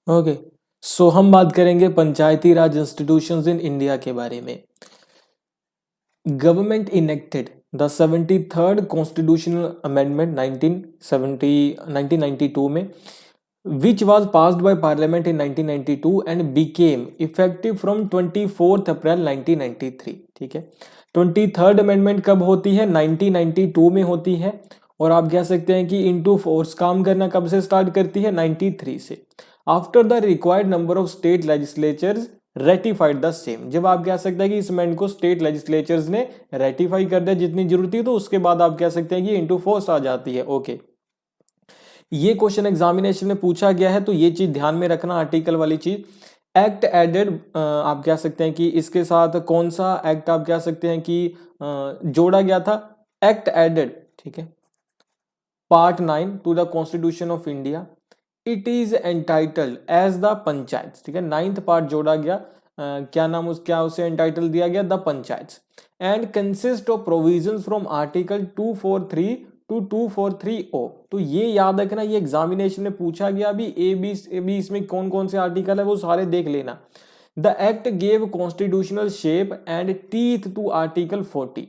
Okay, सो हम बात करेंगे पंचायती राज इंस्टीट्यूशंस इन इंडिया के बारे में। Government enacted the 73rd constitutional amendment 1992 में, which was passed by Parliament in 1992 and became effective from 24th अप्रैल 1993। ठीक है, 23rd अमेंडमेंट कब होती है? 1992 में होती है। और आप कह सकते हैं कि इनटू फोर्स काम करना कब से स्टार्ट करती है? 93 से। After the required number of state legislatures ratified the same. जब आप कह सकते हैं कि इस अमेंड को स्टेट लेजिस्लेचर्स ने रेटिफाई कर दिया जितनी जरूरत थी, तो उसके बाद आप कह सकते हैं कि इनटू फोर्स आ जाती है। ओके, ये क्वेश्चन एग्जामिनेशन में पूछा गया है, तो ये चीज ध्यान में रखना, आर्टिकल वाली चीज। एक्ट एडेड, आप कह सकते हैं कि इसके साथ कौन सा एक्ट आप कह सकते हैं कि जोड़ा गया था? एक्ट एडेड, ठीक है, part 9 to the constitution of India. It is entitled as the panchayat. ठीक है, 9th पार्ट जोड़ा गया। क्या नाम क्या उसे एंटाइटल दिया गया? The panchayat. And consist of provisions from article 243 to 243O। तो ये याद रखना, ये एग्जामिनेशन में पूछा गया। अभी ए बी इसमें कौन कौन से आर्टिकल है वो सारे देख लेना। The act gave constitutional shape and teeth to article 40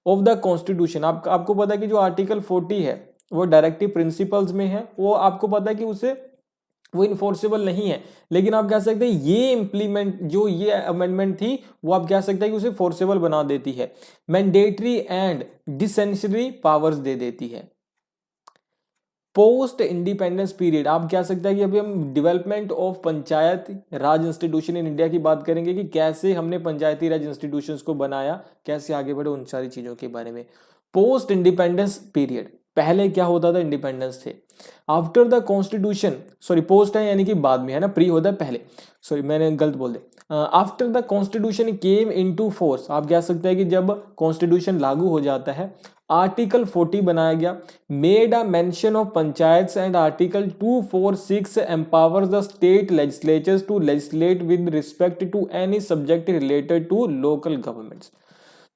of the constitution. आपको पता है कि जो आर्टिकल 40 है वो डायरेक्टिव प्रिंसिपल्स में है, वो आपको पता है कि उसे वो इन्फोर्सेबल नहीं है, लेकिन आप कह सकते हैं ये इंप्लीमेंट जो ये अमेंडमेंट थी वो आप कह सकते हैं कि उसे फोर्सेबल बना देती है, मैंडेटरी एंड डिसेंशरी पावर्स दे देती है। पोस्ट इंडिपेंडेंस पीरियड, आप कह सकते हैं कि अभी हम development of panchayat Raj institution in India की बात करेंगे कि कैसे हमने पंचायती राज इंस्टीट्यूशंस को बनाया, कैसे आगे बढ़े, उन सारी चीजों के बारे में। पोस्ट इंडिपेंडेंस पीरियड, पहले क्या होता था? इंडिपेंडेंस थे। After the constitution, sorry post है यानी कि बाद में है ना, प्री होता है पहले, सॉरी मैंने गलत बोल दिया। After the constitution came into force, आप कह सकते हैं कि जब कॉन्स्टिट्यूशन लागू हो जाता है, आर्टिकल 40 बनाया गया। Made a mention of panchayats and article 246 empowers the state legislatures to legislate with respect to any subject related to local governments.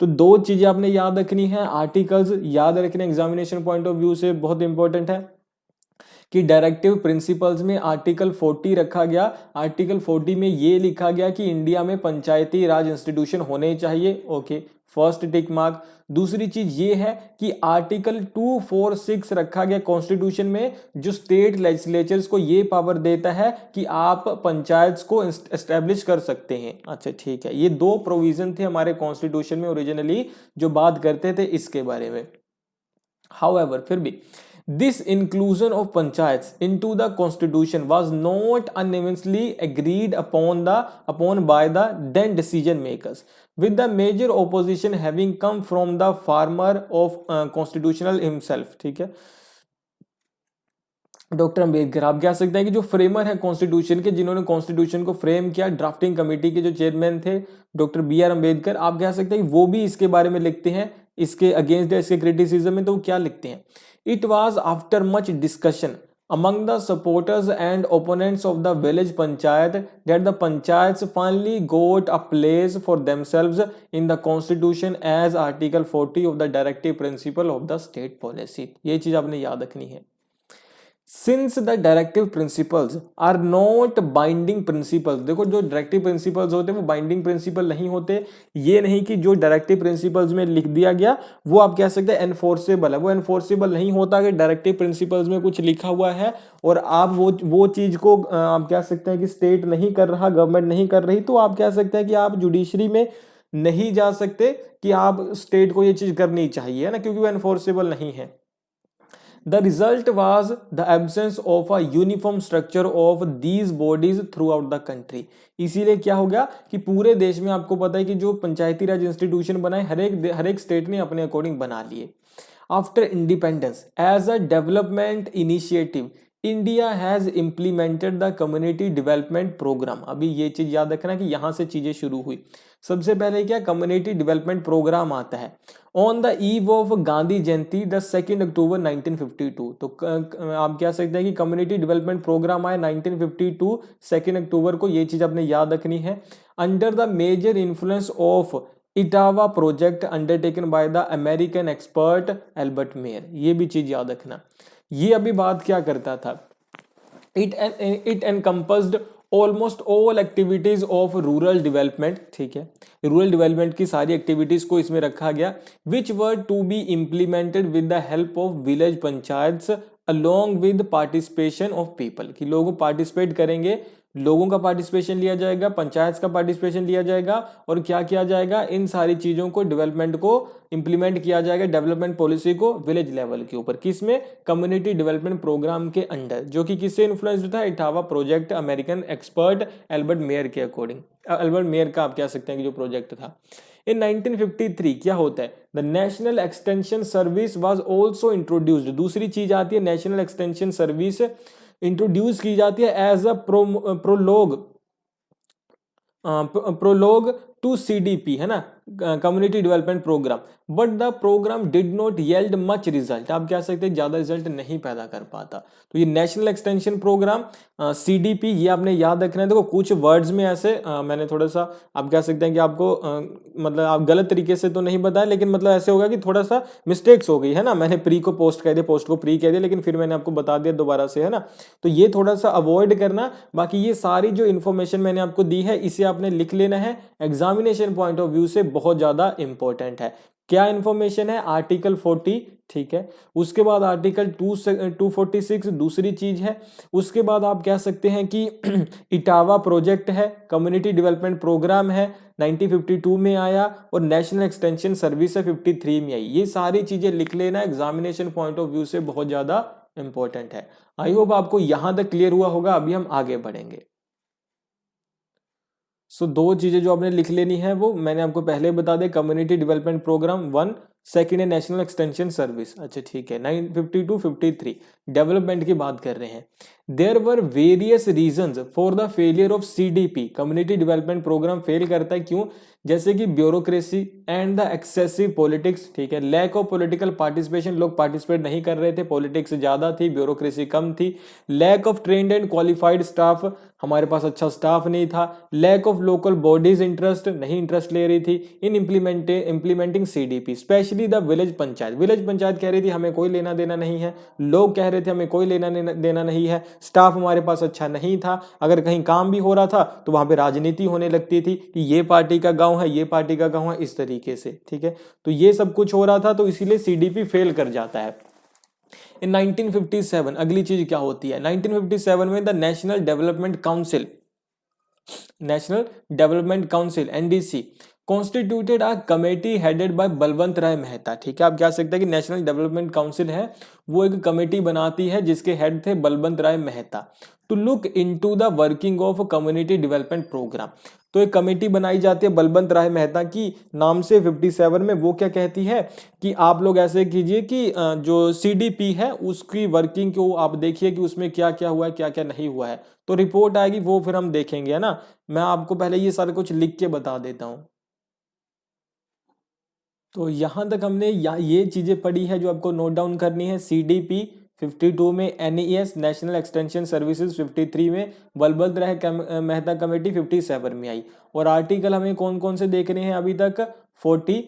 तो दो चीजें आपने याद रखनी है, आर्टिकल्स याद रखने एग्जामिनेशन पॉइंट ऑफ व्यू से बहुत इंपॉर्टेंट है कि डायरेक्टिव प्रिंसिपल्स में आर्टिकल 40 रखा गया। आर्टिकल 40 में ये लिखा गया कि इंडिया में पंचायती राज इंस्टीट्यूशन होने चाहिए। Okay, first tick mark. दूसरी चीज ये है कि आर्टिकल 246 रखा गया कॉन्स्टिट्यूशन में, जो स्टेट लेजिस्लेचर्स को ये पावर देता है कि आप पंचायत को एस्टेब्लिश कर सकते हैं। अच्छा ठीक है, ये दो प्रोविजन थे हमारे कॉन्स्टिट्यूशन में ओरिजिनली जो बात करते थे इसके बारे में। हाउएवर, फिर भी this inclusion of panchayats into the constitution was not unanimously agreed upon by the then decision makers, with the major opposition having come from the farmer of constitutional himself। ठीक है, डॉक्टर अंबेडकर, आप कह सकते हैं कि जो फ्रेमर है constitution के, जिन्होंने कॉन्स्टिट्यूशन को फ्रेम किया, ड्राफ्टिंग कमेटी के जो चेयरमैन थे डॉक्टर बी आर अंबेडकर, आप कह सकते हैं कि वो भी इसके बारे में लिखते हैं, इसके अगेंस्ट इसके क्रिटिसिज्म में। तो वो क्या लिखते हैं? It was after much discussion among the supporters and opponents of the village panchayat that the panchayats finally got a place for themselves in the constitution as article 40 of the directive principle of the state policy। ये चीज आपने याद रखनी है। Since the directive principles are not binding principles, देखो जो directive principles होते हैं वो बाइंडिंग प्रिंसिपल नहीं होते। ये नहीं कि जो डायरेक्टिव प्रिंसिपल्स में लिख दिया गया वो आप कह सकते हैं एनफोर्सेबल है, वो एनफोर्सेबल नहीं होता। कि डायरेक्टिव प्रिंसिपल्स में कुछ लिखा हुआ है और आप वो चीज को आप कह सकते हैं कि स्टेट नहीं कर रहा, गवर्नमेंट नहीं कर रही, तो आप कह सकते हैं कि आप जुडिशरी में नहीं जा सकते कि आप स्टेट को ये चीज करनी चाहिए, है ना, क्योंकि वो एनफोर्सेबल नहीं है। The result was the absence of a uniform structure of these bodies throughout the country। इसीलिए क्या हो गया कि पूरे देश में आपको पता है कि जो पंचायती राज इंस्टीट्यूशन बनाए हर एक स्टेट ने अपने अकॉर्डिंग बना लिए। After independence as a development initiative India has implemented the community development programme. अभी ये चीज याद रखना कि यहां से चीजें शुरू हुई। सबसे पहले क्या कम्युनिटी डेवलपमेंट प्रोग्राम आता है on the eve of Gandhi Jayanti the 2 अक्टूबर 1952। तो आप कह सकते हैं कि कम्युनिटी डेवलपमेंट प्रोग्राम आया 1952 2 अक्टूबर को। ये चीज आपने याद रखनी है। Under the major influence of Etawah project undertaken by the American expert Albert Mayer, ये भी चीज याद रखना। ये अभी बात क्या करता था? It encompassed almost all activities of rural development, ठीक है, रूरल डेवलपमेंट की सारी एक्टिविटीज को इसमें रखा गया, which were to be implemented with the help of village panchayats along with participation of people, कि लोग पार्टिसिपेट करेंगे, लोगों का पार्टिसिपेशन लिया जाएगा, पंचायत का पार्टिसिपेशन लिया जाएगा, और क्या किया जाएगा, इन सारी चीजों को, डेवलपमेंट को इंप्लीमेंट किया जाएगा, डेवलपमेंट पॉलिसी को विलेज लेवल के ऊपर, किसमें, कम्युनिटी डेवलपमेंट प्रोग्राम के अंडर, जो कि किससे इन्फ्लुएंस्ड था, Etawah project American expert Albert mayor के अकॉर्डिंग, एल्बर्ट मेयर का आप कह सकते हैं कि जो प्रोजेक्ट था। इन 1953 क्या होता है, the national extension service was also introduced, दूसरी चीज आती है, नेशनल एक्सटेंशन सर्विस इंट्रोड्यूस की जाती है as a prologue to CDP, है ना, community development programme, but the programme did not yield much result, आप कह सकते हैं ज्यादा रिजल्ट नहीं पैदा कर पाता। तो ये नेशनल एक्सटेंशन प्रोग्राम सीडीपी, ये आपने याद रखना है। देखो कुछ वर्ड्स में ऐसे मैंने थोड़ा सा, आप कह सकते हैं कि आपको मतलब आप गलत तरीके से तो नहीं बताया, लेकिन मतलब ऐसे होगा कि थोड़ा सा मिस्टेक्स हो गई, है ना, मैंने प्री को पोस्ट कह दिया, पोस्ट को प्री कह दिया, लेकिन फिर मैंने आपको बता दिया दोबारा से, है ना, तो ये थोड़ा सा अवॉइड करना। बाकी ये सारी जो इन्फॉर्मेशन मैंने आपको दी है, इसे आपने लिख लेना है, एग्जामिनेशन पॉइंट ऑफ व्यू से बहुत ज्यादा इंपॉर्टेंट है। क्या इंफॉर्मेशन है, आर्टिकल 40, ठीक है, उसके बाद आर्टिकल 246 दूसरी चीज है, उसके बाद आप कह सकते हैं कि इटावा प्रोजेक्ट है, कम्युनिटी डेवलपमेंट प्रोग्राम है, 1952 में आया, और नेशनल एक्सटेंशन सर्विस है 53 में आई। ये सारी चीजें लिख लेना, एग्जामिनेशन पॉइंट ऑफ व्यू से बहुत ज्यादा इंपॉर्टेंट है। आई होप आपको यहां तक क्लियर हुआ होगा। अभी हम आगे बढ़ेंगे। सो दो चीजें जो आपने लिख लेनी है वो मैंने आपको पहले बता दिया, कम्युनिटी डेवलपमेंट प्रोग्राम 1, सेकंड है नेशनल एक्सटेंशन सर्विस। अच्छा ठीक है, 952-53 डेवलपमेंट की बात कर रहे हैं। There were various reasons for the failure of CDP, community development programme fail करता है क्यों, जैसे कि bureaucracy and the excessive politics, ठीक है, लैक ऑफ पॉलिटिकल पार्टिसिपेशन, लोग पार्टिसिपेट नहीं कर रहे थे, पॉलिटिक्स ज्यादा थी, ब्यूरोक्रेसी कम थी, lack of trained and qualified staff, हमारे पास अच्छा स्टाफ नहीं था, lack of local bodies interest, नहीं इंटरेस्ट ले रही थी in implementing CDP, especially the village panchayat, village panchayat कह रही थी हमें कोई लेना देना नहीं है, लोग कह रहे थे हमें कोई लेना देना नहीं है, स्टाफ हमारे पास अच्छा नहीं था, अगर कहीं काम भी हो रहा था तो वहां पे राजनीति होने लगती थी कि ये पार्टी का गांव है, ये पार्टी का गांव है, इस तरीके से, ठीक है, तो ये सब कुछ हो रहा था, तो इसीलिए सीडीपी फेल कर जाता है। इन 1957 अगली चीज क्या होती है, 1957 में the national development council, national development council NDC constituted a committee headed by Balwant Rai Mehta, ठीक है, आप कह सकते हैं कि नेशनल डेवलपमेंट काउंसिल है वो एक कमेटी बनाती है जिसके हेड थे Balwant Rai Mehta, to look into the working of community development programme. तो एक कमेटी बनाई जाती है बलवंत राय मेहता की नाम से 57 में, वो क्या कहती है कि आप लोग ऐसे कीजिए कि जो सीडीपी है उसकी वर्किंग को आप देखिए कि उसमें क्या क्या हुआ है, क्या क्या नहीं हुआ है, तो रिपोर्ट आएगी वो फिर हम देखेंगे, है ना। मैं आपको पहले ये सारा कुछ लिख के बता देता हूं। तो यहां तक हमने ये चीजें पढ़ी है जो आपको नोट डाउन करनी है, सीडीपी 52 में, एनईएस नेशनल एक्सटेंशन सर्विसेज 53 में, बलवंत राय मेहता कमेटी 57 में आई, और आर्टिकल हमें कौन कौन से देखने हैं अभी तक, 40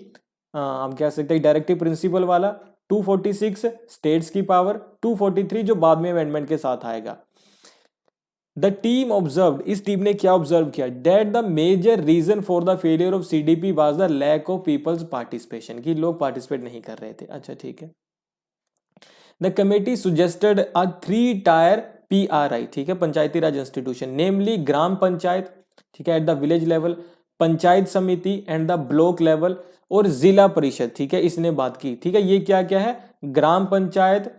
हम कह सकते हैं डायरेक्टिव प्रिंसिपल वाला, 246 स्टेट्स की पावर, 243 जो बाद में अमेंडमेंट के साथ आएगा। द टीम ऑब्जर्व, इस टीम ने क्या ऑब्जर्व किया, that the major reason for the failure of CDP was the lack of people's participation, कि लोग पार्टिसिपेट नहीं कर रहे थे। अच्छा ठीक है, the committee suggested a 3 tyre PRI, ठीक है, पंचायती राज इंस्टीट्यूशन, नेमली ग्राम पंचायत, ठीक है, at the village level, panchayat समिति एंड द ब्लॉक लेवल, और जिला परिषद, ठीक है, इसने बात की, ठीक है, ये क्या क्या है, ग्राम पंचायत,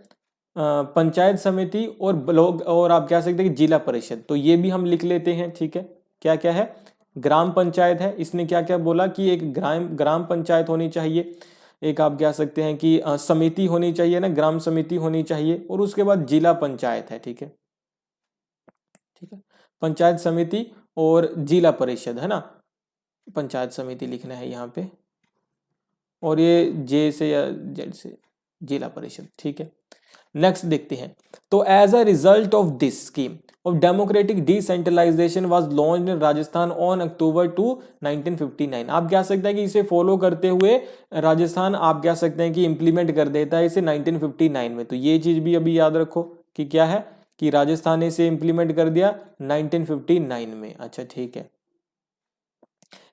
पंचायत समिति और ब्लॉक, और आप कह सकते हैं कि जिला परिषद, तो ये भी हम लिख लेते हैं, ठीक है, क्या क्या है, ग्राम पंचायत है, इसने क्या क्या बोला कि एक ग्राम पंचायत होनी चाहिए, एक आप कह सकते हैं कि समिति होनी चाहिए ना, ग्राम समिति होनी चाहिए, और उसके बाद जिला पंचायत है, ठीक है, ठीक है, पंचायत समिति और जिला परिषद, है ना, पंचायत समिति लिखना है यहाँ पे, और ये जे से या जेड से जिला परिषद, ठीक है। नेक्स्ट देखते हैं, तो as a result of this scheme of democratic decentralisation was launched in Rajasthan on October 2 1959, आप कह सकते हैं कि इसे फॉलो करते हुए राजस्थान आप कह सकते हैं कि इंप्लीमेंट कर देता है इसे 1959 में, तो ये चीज भी अभी याद रखो कि क्या है कि राजस्थान ने इसे इंप्लीमेंट कर दिया 1959 में। अच्छा ठीक है।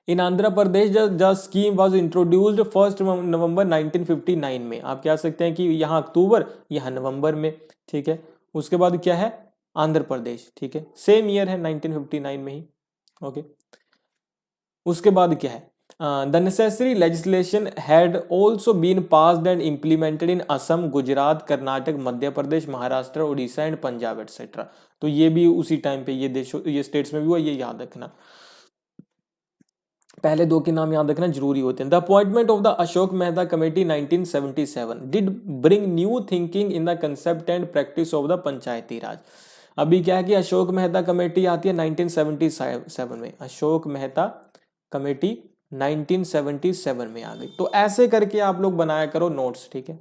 इन Andhra Pradesh the scheme was introduced 1 नवंबर 1959 में। आप कह सकते हैं कि यहाँ अक्टूबर, यहाँ नवंबर में, ठीक है। उसके बाद क्या है, आंध्र प्रदेश, ठीक है, सेम ईयर है 1959 में ही, ओके। उसके बाद क्या है, the necessary legislation had also been passed and implemented in Assam, Gujarat, Karnataka, Madhya Pradesh, Maharashtra, Orissa and Punjab etcetera. तो ये भी उसी टाइम पे ये देशों, ये स्टेट्स में भी हुआ, ये याद रखना। पहले दो के नाम याद रखना जरूरी होते हैं। The appointment of the Ashok Mehta committee 1977 did bring new thinking in the concept and practice of the Panchayati Raj. अभी क्या है कि अशोक मेहता कमेटी आती है 1977 में, अशोक मेहता कमेटी 1977 में आ गई। तो ऐसे करके आप लोग बनाया करो नोट्स, ठीक है।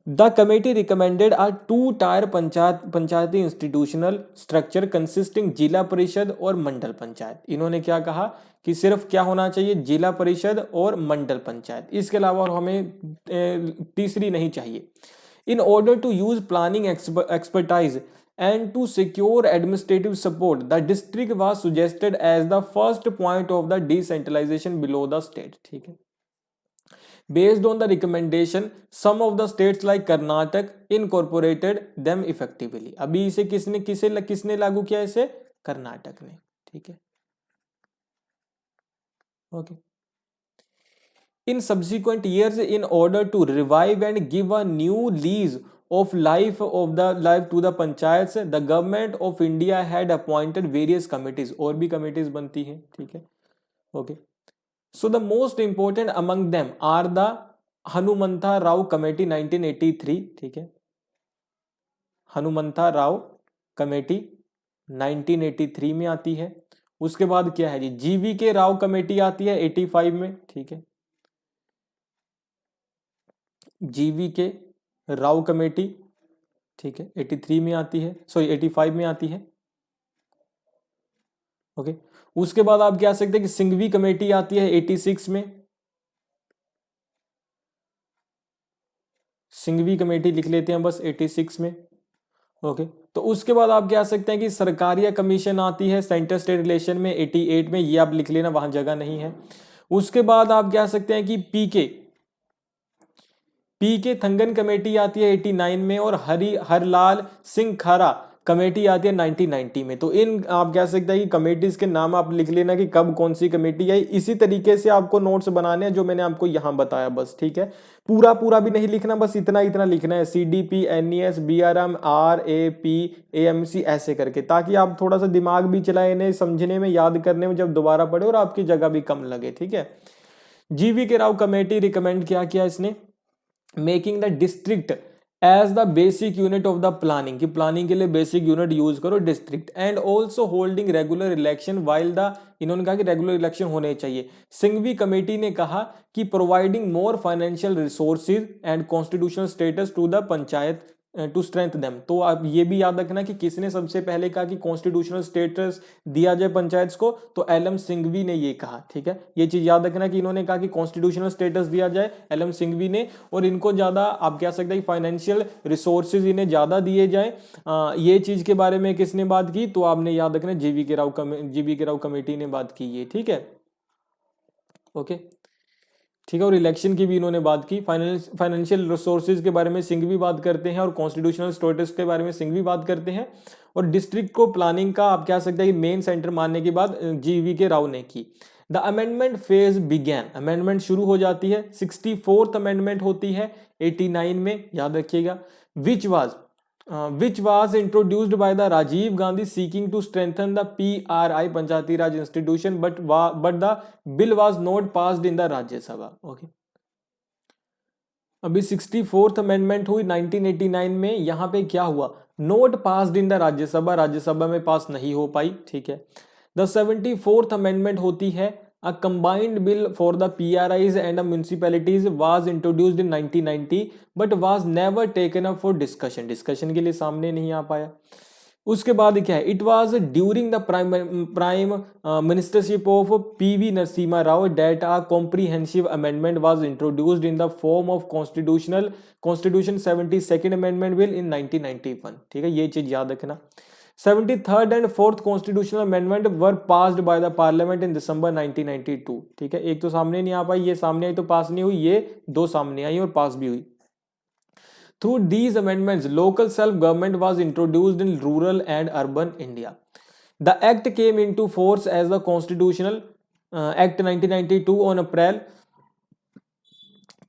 The committee recommended a two tier Panchayati institutional structure consisting Zila Parishad और मंडल पंचायत। इन्होंने क्या कहा कि सिर्फ क्या होना चाहिए, जिला परिषद और मंडल पंचायत, इसके अलावा और हमें तीसरी नहीं चाहिए। In order to use planning expertise and to secure administrative support, the district was suggested as the first point of the decentralization below the state, ठीक है। Based on the recommendation, some of the states like Karnataka incorporated them effectively। अभी इसे किसने लागू किया, इसे कर्नाटक ने, ठीक है, okay. In subsequent years, in order to revive and give a new lease of life to the panchayats, the government of India had appointed various committees। और भी committees बनती हैं, ठीक है, okay। So the most important among them are the Hanumantha Rao committee 1983, ठीक है, Hanumantha Rao committee 1983 में आती है। उसके बाद क्या है जी, जीवी के राव कमेटी आती है 85 में, ठीक है, जीवी के राव कमेटी, ठीक है, 83 में आती है, सॉरी 85 में आती है, ओके। उसके बाद आप कह सकते हैं कि सिंघवी कमेटी आती है 86 में, सिंघवी कमेटी लिख लेते हैं बस 86 में, ओके। तो उसके बाद आप कह सकते हैं कि सरकारिया कमीशन आती है सेंटर स्टेट रिलेशन में 88 में, ये आप लिख लेना, वहां जगह नहीं है। उसके बाद आप कह सकते हैं कि पीके थंगन कमेटी आती है 89 में, और हरलाल सिंह खारा कमेटी आती है 1990 में। तो इन आप कह सकते हैं कि कमेटीज के नाम आप लिख लेना कि कब कौन सी कमेटी आई। इसी तरीके से आपको नोट्स बनाने हैं जो मैंने आपको यहां बताया, बस, ठीक है। पूरा भी नहीं लिखना, बस इतना लिखना है, CDP, NES, BRM, RAP, AMC, ऐसे करके, ताकि आप थोड़ा सा दिमाग भी चलाए इन्हें समझने में, याद करने में, जब दोबारा पढ़े, और आपकी जगह भी कम लगे, ठीक है। जीवी के राव कमेटी रिकमेंड क्या किया इसने, making the district as the basic unit of the planning, कि प्लानिंग के लिए बेसिक यूनिट यूज करो district, and also holding regular election while the, इन्होंने कहा कि रेगुलर इलेक्शन होने चाहिए। सिंघवी कमेटी ने कहा कि providing more financial resources and constitutional status to the panchayat to strength them. तो आप ये भी याद रखना कि किसने सबसे पहले कहा कि कॉन्स्टिट्यूशनल स्टेटस दिया जाए पंचायत को, तो LM सिंघवी ने ये कहा, ठीक है। ये चीज याद रखना कि इन्होंने कहा कि कॉन्स्टिट्यूशनल स्टेटस दिया जाए, LM सिंघवी ने, और इनको ज्यादा आप कह सकते हैं फाइनेंशियल रिसोर्सेज इन्हें ज्यादा दिए जाए। ये चीज के बारे में किसने बात की, तो आपने याद रखना जीवी के राव कमेटी ने बात की ये, ठीक है, ओके, ठीक है। और इलेक्शन की भी इन्होंने बात की, फाइनेंशियल रिसोर्सेज के बारे में सिंघवी बात करते हैं, और कॉन्स्टिट्यूशनल स्टेटस के बारे में सिंघवी बात करते हैं, और डिस्ट्रिक्ट को प्लानिंग का आप कह सकते हैं कि मेन सेंटर मानने के बाद जीवी के राव ने की। The amendment phase began, amendment शुरू हो जाती है, 64th अमेंडमेंट होती है 89 में, याद रखिएगा। which was introduced by the Rajiv Gandhi seeking to strengthen the PRI Panchayati Raj institution, but the bill was not passed in the Rajya Sabha, okay। अभी 64th अमेंडमेंट हुई 1989 में, यहां पे क्या हुआ, note passed in the Rajya Sabha में पास नहीं हो पाई, ठीक है। द 74th अमेंडमेंट होती है, a combined bill for the PRIs and the municipalities was introduced in 1990 but was never taken up for discussion के लिए सामने नहीं आ पाया। उसके बाद क्या है, it was during the prime ministership of PV Narasimha Rao that a comprehensive amendment was introduced in the form of constitution 72nd amendment bill in 1991। ठीक है, ये चीज याद रखना। 73rd and 4th constitutional amendment were passed by the parliament in December 1992। ठीक है, एक तो सामने नहीं आ पाई, ये सामने आई तो पास नहीं हुई, ये दो सामने आई और पास भी हुई। Through these amendments, local self-government was introduced in rural and urban India. The act came into force as the Constitutional Act 1992 on April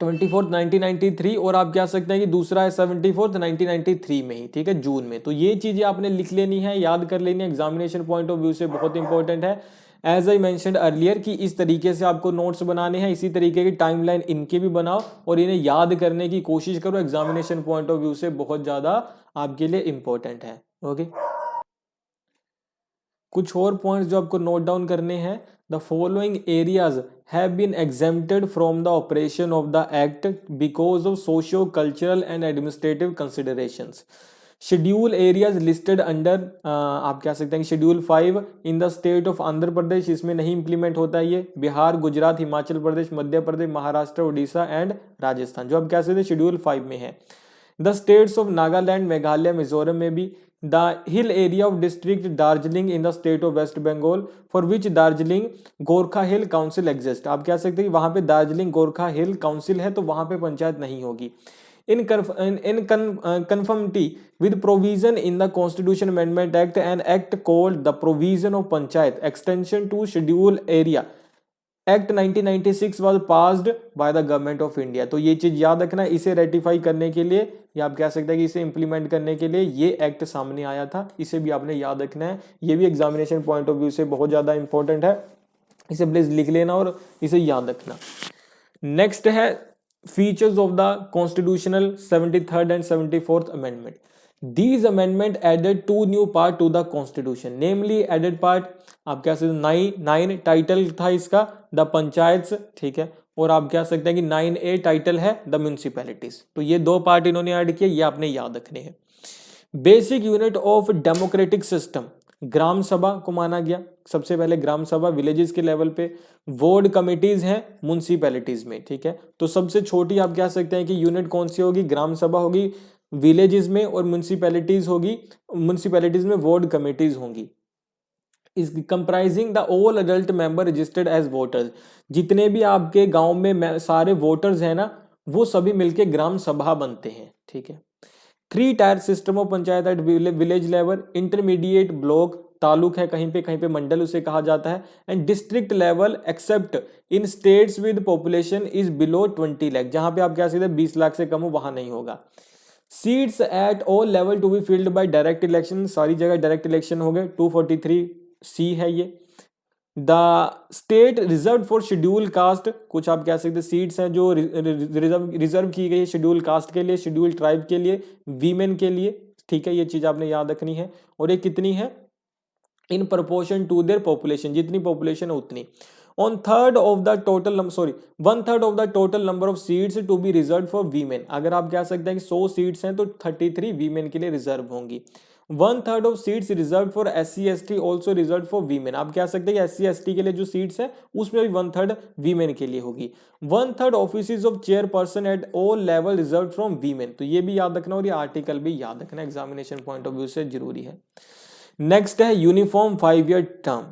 24th 1993 और आप क्या सकते हैं कि दूसरा है 74th 1993 में ही। ठीक है, जून में। तो ये चीजें आपने लिख लेनी है, याद कर लेनी है, एग्जामिनेशन पॉइंट ऑफ व्यू से बहुत इंपॉर्टेंट है। एज आई मेंशन्ड अर्लियर कि इस तरीके से आपको नोट्स बनाने हैं, इसी तरीके की टाइमलाइन इनके भी बनाओ और इन्हें याद करने की कोशिश करो, एग्जामिनेशन पॉइंट ऑफ व्यू से बहुत ज्यादा आपके लिए इंपॉर्टेंट है। ओके, कुछ और पॉइंट्स जो आपको नोट डाउन करने हैं। The following areas have been exempted from the operation of the act because of socio cultural and administrative considerations. Schedule areas listed under आप कह सकते हैं schedule 5 in the state of Andhra Pradesh, इसमें नहीं इंप्लीमेंट होता है ये। बिहार, गुजरात, हिमाचल प्रदेश, मध्य प्रदेश, महाराष्ट्र, उड़ीसा एंड राजस्थान, जो आप कह सकते हैं शेड्यूल 5 में है। The states of Nagaland, Meghalaya, Mizoram में भी। The hill area of district Darjeeling in the state of West Bengal for which Darjeeling Gorkha hill council exist. आप कह सकते हैं कि वहां पे दार्जिलिंग गोरखा हिल काउंसिल है तो वहां पे पंचायत नहीं होगी। In conformity with provision in the Constitution Amendment Act, an act called the Provision of Panchayat Extension to Schedule Area Act 1996 was passed by the Government of India। तो ये चीज याद रखना, इसे रेटिफाई करने के लिए या आप कह सकते हैं कि इसे इंप्लीमेंट करने के लिए ये एक्ट सामने आया था, इसे भी आपने याद रखना है। ये भी एग्जामिनेशन पॉइंट ऑफ व्यू से बहुत ज्यादा इंपॉर्टेंट है, इसे प्लीज लिख लेना और इसे याद रखना। नेक्स्ट है features of the constitutional 73rd and 74th amendment. These amendment added two new part to the constitution, namely added part आप कह सकते हैं 9 टाइटल था इसका द पंचायत। ठीक है, और आप कह सकते हैं कि 9A टाइटल है द म्यूनिसिपैलिटीज। तो ये दो पार्ट इन्होंने ऐड किए, ये आपने याद रखने हैं। Basic unit of democratic system, Gram Sabha को माना गया सबसे पहले। ग्राम सभा विलेजेस के लेवल पे, वार्ड कमिटीज हैं म्युनिसिपैलिटीज में। ठीक है, तो सबसे छोटी आप कह सकते हैं कि यूनिट कौन सी होगी, ग्राम सभा होगी विलेजेस में, और म्युनिसिपैलिटीज होगी, म्युनिसिपैलिटीज में वार्ड कमिटीज होंगी। इस comprising the all adult member registered as voters. जितने भी आपके गांव में सारे वोटर्स हैं ना, वो सभी मिलके ग्राम सभा बनते हैं। ठीक है, 3 tier system of panchayat at village level, intermediate block, taluk है कहीं पे मंडल उसे कहा जाता है, and district level accept in states with population is below 20 lakh. जहां पे आप कह सकते हैं 20 लाख से कम हो वहां नहीं होगा। Seats at all level to be filled by direct election, सारी जगह डायरेक्ट इलेक्शन हो गए। 243C है ये। The state reserve for schedule caste, कुछ आप कह सकते हैं सीट्स हैं जो रिजर्व की गई है शेड्यूल कास्ट के लिए, शेड्यूल ट्राइब के लिए, वीमेन के लिए। ठीक है, ये चीज आपने याद रखनी है। और ये कितनी है, in proportion to their population, जितनी पॉपुलेशन है उतनी। On third of the total 1/3 of the total number of seats to be reserve for women. अगर आप कह सकते हैं कि 100 सीट्स हैं तो 33 वीमेन के लिए रिजर्व होंगी। 1/3 of seats reserve for SC/ST also reserve for women. आप कह सकते हैं कि SC/ST के लिए जो सीट्स है उसमें भी 1/3 वीमेन के लिए होगी। 1/3 office of chairperson eight all level reserve from women. तो ये भी याद रखना और ये आर्टिकल भी याद रखना, एग्जामिनेशन पॉइंट ऑफ व्यू से जरूरी है। नेक्स्ट है यूनिफॉर्म 5-year टर्म।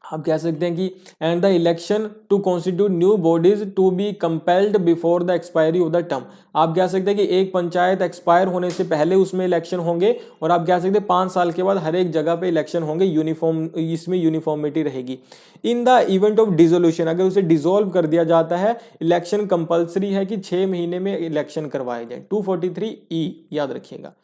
आप कह सकते हैं कि and the election to constitute new bodies to be compelled before the expiry of the term. आप कह सकते हैं कि एक पंचायत एक्सपायर होने से पहले उसमें इलेक्शन होंगे, और आप कह सकते हैं 5 साल के बाद हर एक जगह पे इलेक्शन होंगे। यूनिफॉर्म, इसमें यूनिफॉर्मिटी रहेगी। In the event of dissolution, अगर उसे डिसॉल्व कर दिया जाता है, इलेक्शन कंपल्सरी है कि 6 महीने में इलेक्शन करवाए जाए। 243E याद रखिएगा।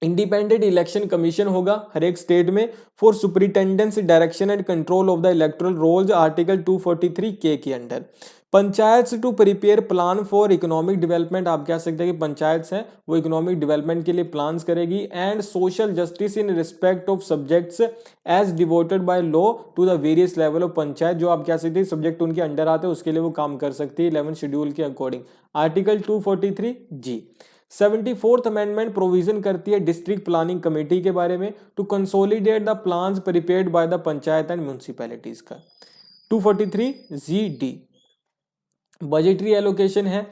इंडिपेंडेंट इलेक्शन कमीशन होगा हर एक स्टेट में for superintendence direction and control of the electoral rolls, article 243K के under. Panchayat to prepare plan for economic development, आप कह सकते हैं कि पंचायत हैं वो इकोनॉमिक डेवलपमेंट के लिए प्लान्स करेगी। And social justice in respect of subjects as devoted by law to the various level of panchayat, जो आप कह सकते हैं सब्जेक्ट उनके अंडर आते हैं उसके लिए वो काम कर सकती है 11 शेड्यूल के according, article 243G। 74th amendment provision करती है डिस्ट्रिक्ट प्लानिंग कमेटी के बारे में to consolidate the plans prepared by the panchayat and municipalities का। 243 GD बजटरी एलोकेशन है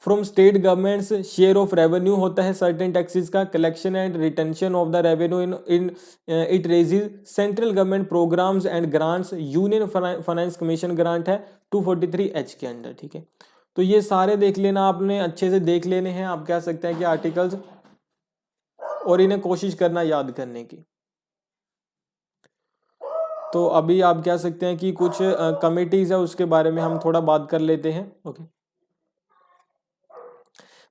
from state governments, share of revenue होता है सर्टेन टैक्सेस का, collection and retention of the revenue in it raises central government programmes and grants, union finance commission grant है 243H के under. ठीक है, तो ये सारे देख लेना, आपने अच्छे से देख लेने हैं, आप कह सकते हैं कि आर्टिकल्स, और इन्हें कोशिश करना याद करने की। तो अभी आप कह सकते हैं कि कुछ कमिटीज है उसके बारे में हम थोड़ा बात कर लेते हैं। ओके,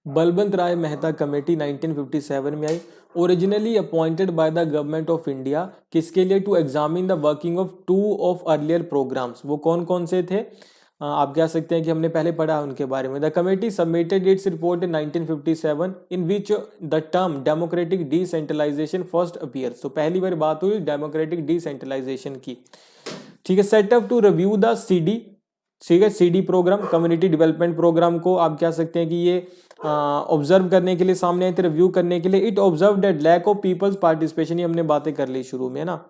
बलवंत राय मेहता कमेटी 1957 में आई, originally appointed by the government of India, किसके लिए? To examine the working of 2 of earlier programmes. वो कौन कौन से थे? आप कह सकते हैं कि हमने पहले पढ़ा उनके बारे में। The committee submitted its report in 1957 in which the term democratic decentralisation first appears. तो पहली बार बात हुई डेमोक्रेटिक डिसेंट्रलाइजेशन की। ठीक है, setup to review the CD, ठीक है, CD programme, community development programme को आप कह सकते हैं कि ये ऑब्जर्व करने के लिए सामने आए थे, रिव्यू करने के लिए। It observe that lack of people's participation, ये हमने बातें कर ली शुरू में ना।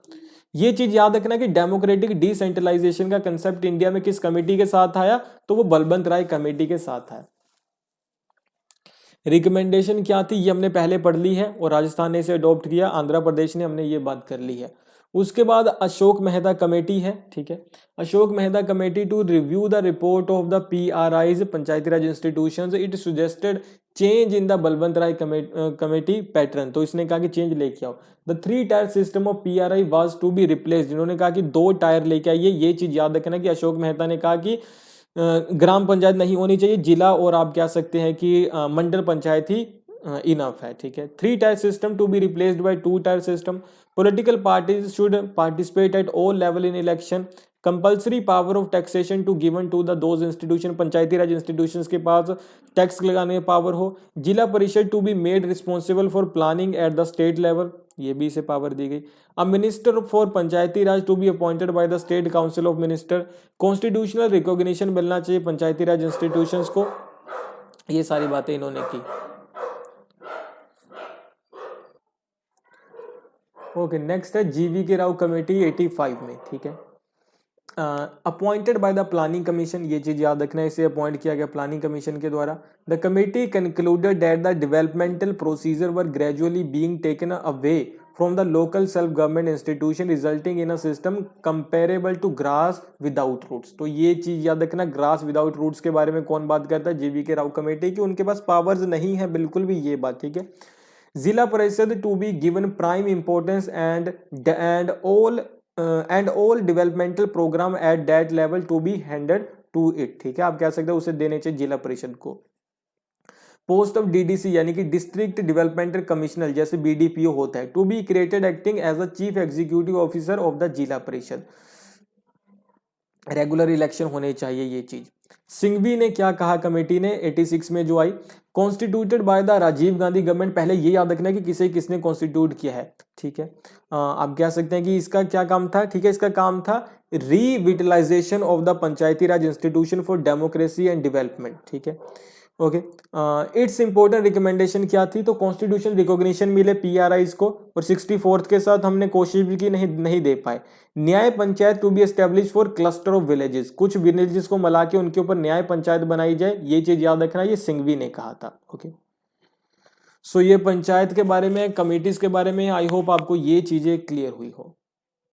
ये चीज याद रखना कि डेमोक्रेटिक डिसेंट्रलाइजेशन का कंसेप्ट इंडिया में किस कमेटी के साथ आया? तो वो बलवंत राय कमेटी के साथ आया। रिकमेंडेशन क्या थी ये हमने पहले पढ़ ली है, और राजस्थान ने इसे अडॉप्ट किया, आंध्र प्रदेश ने, हमने ये बात कर ली है। उसके बाद अशोक मेहता कमेटी है। ठीक है, Ashok Mehta committee to review the report of the PRIs, Panchayati Raj institutions, it suggested change in the Balwant Rai committee pattern. तो इसने कहा कि चेंज लेके आओ। The 3 tier system of PRI was to be replaced, इन्होंने कहा कि 2 टायर लेके आइए। ये चीज याद रखना कि अशोक मेहता ने कहा कि ग्राम पंचायत नहीं होनी चाहिए, जिला और आप कह सकते हैं कि मंडल पंचायत ही इनफ है। ठीक है, 3 tier system to be replaced by 2 tier system. Political parties should participate at all level in election. Compulsory power of taxation to given to the those institution, Panchayati Raj institutions के पास टैक्स लगाने की पावर हो। Zila Parishad to be made responsible for planning at the state level, ये भी इसे power दी गई। A minister for Panchayati Raj to be appointed by the state council of minister. Constitutional recognition मिलना चाहिए पंचायती राज इंस्टीट्यूशंस को। ये सारी बातें इन्होंने की। ओके, नेक्स्ट है GV राव कमेटी 85 में। ठीक है, appointed by the planning commission, ये चीज याद रखना है, इसे अपॉइंट किया गया प्लानिंग कमीशन के द्वारा। The committee concluded that the developmental procedure were gradually being taken away from the local self government institution resulting in a system comparable to grass without roots. तो ये चीज याद रखना, ग्रास विदाउट रूट्स के बारे में कौन बात करता है? GV राव कमेटी की। उनके पास पावर्स नहीं है बिल्कुल भी, ये बात। ठीक है, Zila Parishad to be given prime importance and all developmental programme at that level to be handed to it. ठीक है, आप कह सकते हो उसे देने चाहिए जिला परिषद को। पोस्ट ऑफ DDC यानी कि डिस्ट्रिक्ट डेवलपमेंटल कमिश्नर, जैसे BDPO होता है, to be created acting as a chief executive officer of the Zila Parishad. Regular election होने चाहिए, ये चीज। सिंघवी ने क्या कहा कमेटी ने 86 में जो आई? Constituted by the Rajiv Gandhi government. पहले ये याद रखना है कि किसने कॉन्स्टिट्यूट किया है। ठीक है, आप कह सकते हैं कि इसका क्या काम था? ठीक है, इसका काम था revitalisation of the Panchayati Raj institution for democracy and development. ठीक है, ओके, इट्स इंपॉर्टेंट रिकमेंडेशन क्या थी? तो कॉन्स्टिट्यूशन रिकॉग्निशन मिले PRIs को, और 64th के साथ हमने कोशिश भी की, नहीं दे पाए। Nyaya Panchayat to be establish for cluster of villages, कुछ विलेजेस को मिला के उनके ऊपर न्याय पंचायत बनाई जाए, ये चीज याद रखना, ये सिंघवी ने कहा था। ओके, सो ये पंचायत के बारे में, कमिटीज के बारे में, आई होप आपको ये चीजें क्लियर हुई हो।